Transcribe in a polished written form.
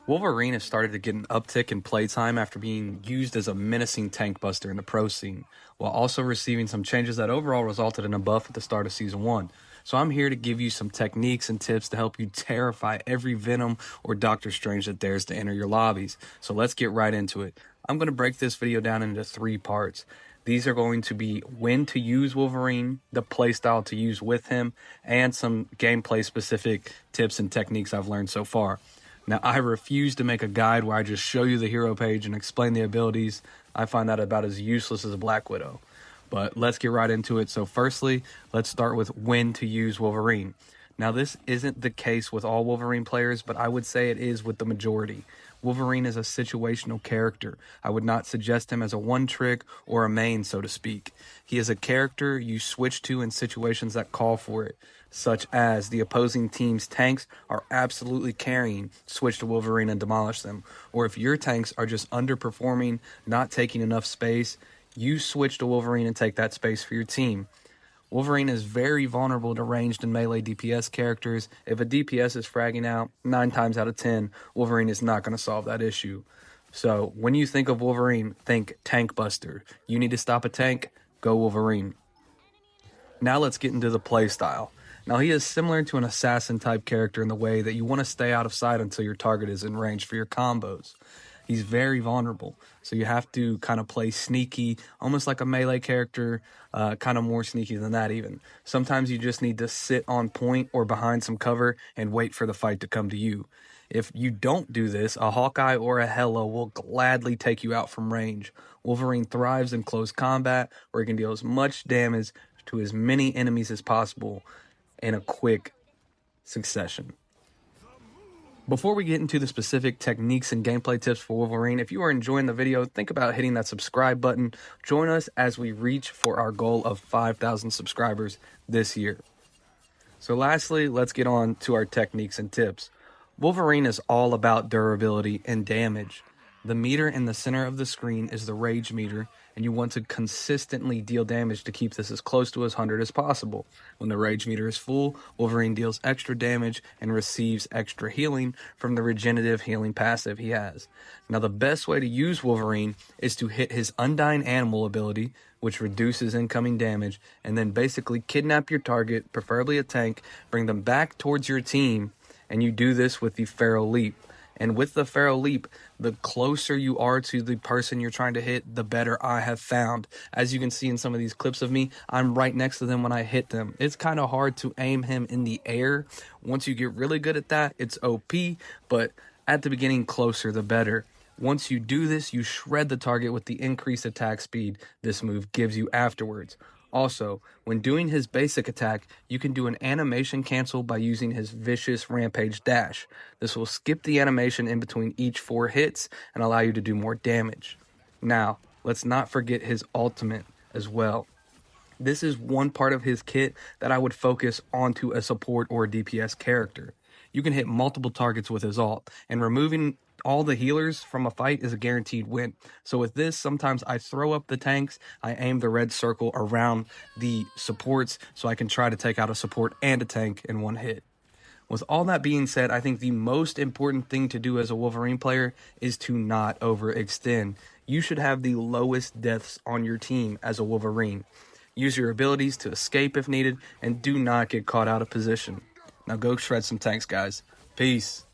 Wolverine has started to get an uptick in playtime after being used as a menacing tank buster in the pro scene, while also receiving some changes that overall resulted in a buff at the start of Season 1. So I'm here to give you some techniques and tips to help you terrify every Venom or Doctor Strange that dares to enter your lobbies. So let's get right into it. I'm going to break this video down into 3 parts. These are going to be when to use Wolverine, the playstyle to use with him, and some gameplay specific tips and techniques I've learned so far. Now, I refuse to make a guide where I just show you the hero page and explain the abilities. I find that about as useless as a Black Widow. But let's get right into it. So firstly, let's start with when to use Wolverine. Now, this isn't the case with all Wolverine players, but I would say it is with the majority. Wolverine is a situational character. I would not suggest him as a one-trick or a main, so to speak. He is a character you switch to in situations that call for it, such as the opposing team's tanks are absolutely carrying, switch to Wolverine and demolish them. Or if your tanks are just underperforming, not taking enough space, you switch to Wolverine and take that space for your team. Wolverine is very vulnerable to ranged and melee DPS characters. If a DPS is fragging out, 9 times out of 10, Wolverine is not going to solve that issue. So when you think of Wolverine, think tank buster. You need to stop a tank, go Wolverine. Now let's get into the playstyle. Now he is similar to an assassin type character in the way that you want to stay out of sight until your target is in range for your combos. He's very vulnerable, so you have to kind of play sneaky, almost like a melee character, kind of more sneaky than that even. Sometimes you just need to sit on point or behind some cover and wait for the fight to come to you. If you don't do this, a Hawkeye or a Hela will gladly take you out from range. Wolverine thrives in close combat, where he can deal as much damage to as many enemies as possible in a quick succession. Before we get into the specific techniques and gameplay tips for Wolverine, if you are enjoying the video, think about hitting that subscribe button. Join us as we reach for our goal of 5,000 subscribers this year. So lastly, let's get on to our techniques and tips. Wolverine is all about durability and damage. The meter in the center of the screen is the rage meter, and you want to consistently deal damage to keep this as close to 100 as possible. When the rage meter is full, Wolverine deals extra damage and receives extra healing from the regenerative healing passive he has. Now, the best way to use Wolverine is to hit his Undying Animal ability, which reduces incoming damage, and then basically kidnap your target, preferably a tank, bring them back towards your team, and you do this with the Feral Leap. And with the Feral Leap, the closer you are to the person you're trying to hit, the better I have found. As you can see in some of these clips of me, I'm right next to them when I hit them. It's kind of hard to aim him in the air. Once you get really good at that, it's OP, but at the beginning, closer the better. Once you do this, you shred the target with the increased attack speed this move gives you afterwards. Also, when doing his basic attack, you can do an animation cancel by using his vicious rampage dash. This will skip the animation in between each 4 hits and allow you to do more damage. Now, let's not forget his ultimate as well. This is one part of his kit that I would focus onto a support or DPS character. You can hit multiple targets with his ult, and removing all the healers from a fight is a guaranteed win. So with this, sometimes I throw up the tanks, I aim the red circle around the supports so I can try to take out a support and a tank in one hit. With all that being said, I think the most important thing to do as a Wolverine player is to not overextend. You should have the lowest deaths on your team as a Wolverine. Use your abilities to escape if needed, and do not get caught out of position. Now go shred some tanks, guys. Peace.